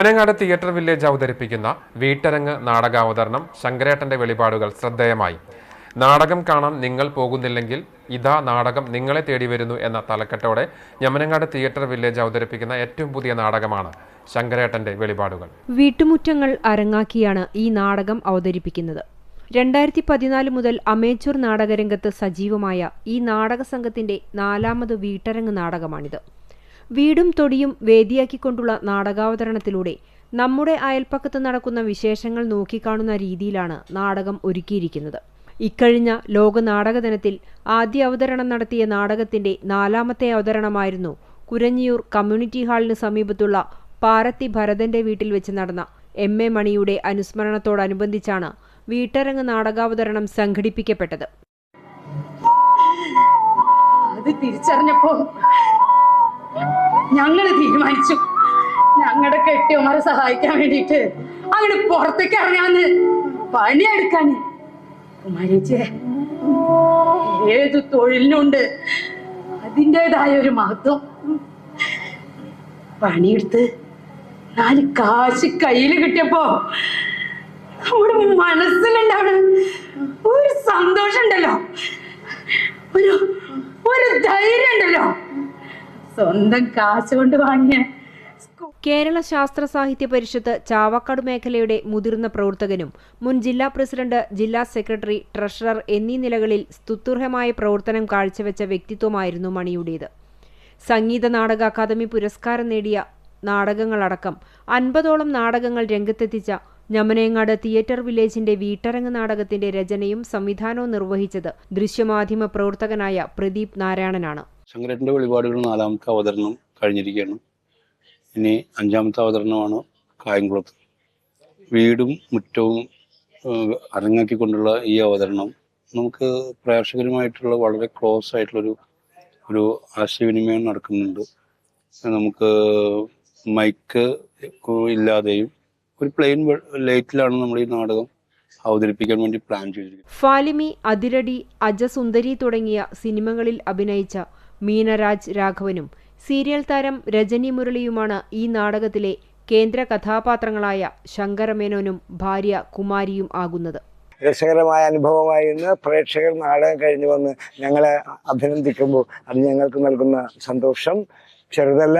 Panangad theatre village അവതരിപ്പിക്കുന്ന വീട്ടരങ്ങ് നാടകാവതരണം ശങ്കരേട്ടന്റെ വെളിപാടുകൾ ശ്രദ്ധേയമായി. നാടകം കാണാൻ നിങ്ങൾ പോകുന്നില്ലെങ്കിൽ ഇതാ നാടകം നിങ്ങളെ തേടി വരുന്നു എന്ന തലക്കെട്ടോടെ ഞമനങ്ങാട് തിയേറ്റർ വില്ലേജ് അവതരിപ്പിക്കുന്ന ഏറ്റവും പുതിയ നാടകമാണ് ശങ്കരേട്ടന്റെ വെളിപാടുകൾ. വീട്ടുമുറ്റങ്ങൾ അരങ്ങാക്കിയാണ് ഈ നാടകം അവതരിപ്പിക്കുന്നത്. 2014 മുതൽ അമേച്ചൂർ നാടകരംഗത്ത് സജീവമായ ഈ നാടക സംഘത്തിന്റെ 4ാമത് വീട്ടരങ്ങ് നാടകമാണിത്. വീടും തൊടിയും വേദിയാക്കിക്കൊണ്ടുള്ള നാടകാവതരണത്തിലൂടെ നമ്മുടെ അയൽപ്പക്കത്ത് നടക്കുന്ന വിശേഷങ്ങൾ നോക്കിക്കാണുന്ന രീതിയിലാണ് നാടകം ഒരുക്കിയിരിക്കുന്നത്. ഇക്കഴിഞ്ഞ ലോക നാടക ദിനത്തിൽ ആദ്യ അവതരണം നടത്തിയ നാടകത്തിന്റെ 4ാമത്തെ അവതരണമായിരുന്നു കുരഞ്ഞിയൂർ കമ്മ്യൂണിറ്റി ഹാളിന് സമീപത്തുള്ള പാറത്തി ഭരതന്റെ വീട്ടിൽ വെച്ച് നടന്ന എം.എ. മണിയുടെ അനുസ്മരണത്തോടനുബന്ധിച്ചാണ് വീട്ടരങ്ങ് നാടകാവതരണം സംഘടിപ്പിക്കപ്പെട്ടത്. ഞങ്ങള് തീരുമാനിച്ചു ഞങ്ങളുടെ കെട്ടിയമാരെ സഹായിക്കാൻ വേണ്ടിട്ട് അങ്ങനെ പുറത്തേക്ക് ഇറങ്ങാന്ന് പണിയെടുക്കാൻ. കുമാരിച്ചേ, ഏതു തൊഴിലിനുണ്ട് അതിൻ്റെതായ ഒരു മഹത്വം. പണിയെടുത്ത് 4 കാശ് കയ്യിൽ കിട്ടിയപ്പോ നമ്മുടെ മനസ്സിലുണ്ടാവണ ഒരു സന്തോഷം ഉണ്ടല്ലോ, ഒരു ധൈര്യം ഉണ്ടല്ലോ, സ്വന്തം കാശ് കൊണ്ട് വാങ്ങിയ. കേരള ശാസ്ത്ര സാഹിത്യ പരിഷത്ത് ചാവക്കാട് മേഖലയുടെ മുതിർന്ന പ്രവർത്തകനും മുൻ ജില്ലാ പ്രസിഡന്റ്, ജില്ലാ സെക്രട്ടറി, ട്രഷറർ എന്നീ നിലകളിൽ സ്തുത്യർഹമായ പ്രവർത്തനം കാഴ്ചവെച്ച വ്യക്തിത്വമായിരുന്നു മണിയുടേത്. സംഗീത നാടക അക്കാദമി പുരസ്കാരം നേടിയ നാടകങ്ങളടക്കം 50ഓളം നാടകങ്ങൾ രംഗത്തെത്തിച്ച ഞമനേങ്ങാട് തിയേറ്റർ വില്ലേജിന്റെ വീട്ടരങ്ങ് നാടകത്തിന്റെ രചനയും സംവിധാനവും നിർവഹിച്ചത് ദൃശ്യമാധ്യമ പ്രവർത്തകനായ പ്രദീപ് നാരായണനാണ്. ശങ്കരേട്ടന്റെ വെളിപാടുകൾ 4ാമത്തെ അവതരണം കഴിഞ്ഞിരിക്കുകയാണ്. ഇനി 5ാമത്തെ അവതരണമാണ് കായംകുളത്ത്. വീടും മുറ്റവും അരങ്ങാക്കിക്കൊണ്ടുള്ള ഈ അവതരണം നമുക്ക് പ്രേക്ഷകരുമായിട്ടുള്ള വളരെ ക്ലോസ് ആയിട്ടുള്ളൊരു ആശയവിനിമയം നടക്കുന്നുണ്ട്. നമുക്ക് മൈക്ക് ഇല്ലാതെയും ഒരു പ്ലെയിൻ ലൈറ്റിലാണ് നമ്മൾ ഈ നാടകം അവതരിപ്പിക്കാൻ വേണ്ടി പ്ലാൻ ചെയ്തിരിക്കുന്നത്. ഫാലിമി, അതിരടി, അജസുന്ദരി തുടങ്ങിയ സിനിമകളിൽ അഭിനയിച്ച മീനരാജ് രാഘവനും സീരിയൽ താരം രജനി മുരളിയുമാണ് ഈ നാടകത്തിലെ കേന്ദ്ര കഥാപാത്രങ്ങളായ ശങ്കരമേനോനും ഭാര്യ കുമാരിയും ആകുന്നത്. രസകരമായ അനുഭവമായിരുന്നു. പ്രേക്ഷകർ നാടകം കഴിഞ്ഞു വന്ന് ഞങ്ങളെ അഭിനന്ദിക്കുമ്പോൾ അത് ഞങ്ങൾക്ക് നൽകുന്ന സന്തോഷം ചെറുതല്ല.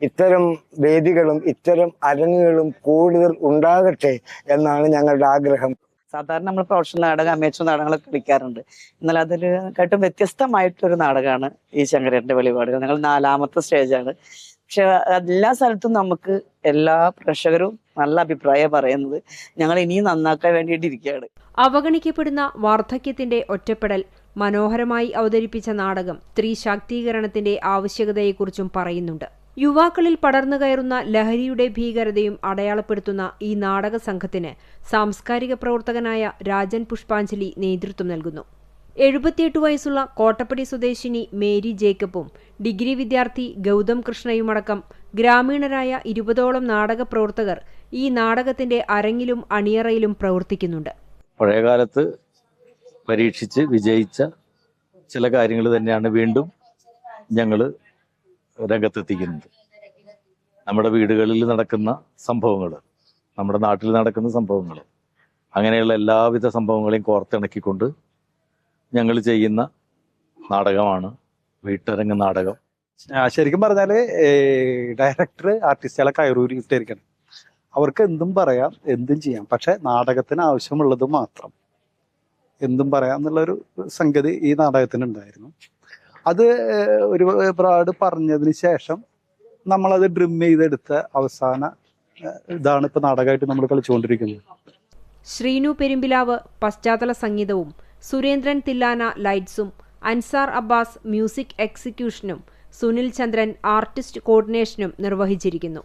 ഇത്തരം വേദികളും ഇത്തരം അരങ്ങുകളും കൂടുതൽ ഉണ്ടാകട്ടെ എന്നാണ് ഞങ്ങളുടെ ആഗ്രഹം. സാധാരണ നമ്മൾ പ്രൊഫഷണൽ നാടകം, അമേച്ചൂർ നാടകങ്ങളൊക്കെ കളിക്കാറുണ്ട്. എന്നാൽ അതിനെക്കാട്ടും വ്യത്യസ്തമായിട്ടൊരു നാടകമാണ് ഈ ശങ്കരേട്ടന്റെ വെളിപാടുകൾ. ഞങ്ങൾ 4ാമത്തെ സ്റ്റേജാണ്. പക്ഷെ എല്ലാ സ്ഥലത്തും നമുക്ക് എല്ലാ പ്രേക്ഷകരും നല്ല അഭിപ്രായം പറയുന്നത്. ഞങ്ങൾ ഇനിയും നന്നാക്കാൻ വേണ്ടിയിട്ടിരിക്കുകയാണ്. അവഗണിക്കപ്പെടുന്ന വാർദ്ധക്യത്തിന്റെ ഒറ്റപ്പെടൽ മനോഹരമായി അവതരിപ്പിച്ച നാടകം സ്ത്രീ ശാക്തീകരണത്തിന്റെ ആവശ്യകതയെക്കുറിച്ചും പറയുന്നുണ്ട്. യുവാക്കളിൽ പടർന്നു കയറുന്ന ലഹരിയുടെ ഭീകരതയും അടയാളപ്പെടുത്തുന്ന ഈ നാടക സംഘത്തിന് സാംസ്കാരിക പ്രവർത്തകനായ രാജൻ പുഷ്പാഞ്ജലി നേതൃത്വം നൽകുന്നു. 78 വയസ്സുള്ള കോട്ടപ്പടി സ്വദേശിനി മേരി ജേക്കബും ഡിഗ്രി വിദ്യാർത്ഥി ഗൗതം കൃഷ്ണയുമടക്കം ഗ്രാമീണരായ 20ഓളം നാടക പ്രവർത്തകർ ഈ നാടകത്തിന്റെ അരങ്ങിലും അണിയറയിലും പ്രവർത്തിക്കുന്നുണ്ട്. പഴയകാലത്ത് പരീക്ഷിച്ച് വിജയിച്ച ചില കാര്യങ്ങൾ തന്നെയാണ് വീണ്ടും ഞങ്ങൾ രംഗത്തെത്തിക്കുന്നത്. നമ്മുടെ വീടുകളിൽ നടക്കുന്ന സംഭവങ്ങൾ, നമ്മുടെ നാട്ടിൽ നടക്കുന്ന സംഭവങ്ങൾ, അങ്ങനെയുള്ള എല്ലാവിധ സംഭവങ്ങളെയും കോർത്തിണക്കിക്കൊണ്ട് ഞങ്ങൾ ചെയ്യുന്ന നാടകമാണ് വീട്ടരങ്ങ് നാടകം. ശരിക്കും പറഞ്ഞാല് ഡയറക്ടർ ആർട്ടിസ്റ്റുകളെ കയറൂരിട്ടിരിക്കണം. അവർക്ക് എന്തും പറയാം, എന്തും ചെയ്യാം. പക്ഷെ നാടകത്തിന് ആവശ്യമുള്ളത് മാത്രം എന്തും പറയാം എന്നുള്ളൊരു സംഗതി ഈ നാടകത്തിനുണ്ടായിരുന്നു. അത് ഒരുപാട് പറഞ്ഞതിന് ശേഷം നമ്മളത് ഡ്രിം ചെയ്തെടുത്ത അവസാന ഇതാണ് ഇപ്പൊ നാടകമായിട്ട് നമ്മൾ കളിച്ചുകൊണ്ടിരിക്കുന്നത്. ശ്രീനു പെരുമ്പിലാവ് പശ്ചാത്തല സംഗീതവും സുരേന്ദ്രൻ തില്ലാന ലൈറ്റ്സും അൻസാർ അബ്ബാസ് മ്യൂസിക് എക്സിക്യൂഷനും സുനിൽ ചന്ദ്രൻ ആർട്ടിസ്റ്റ് കോർഡിനേഷനും നിർവഹിച്ചിരിക്കുന്നു.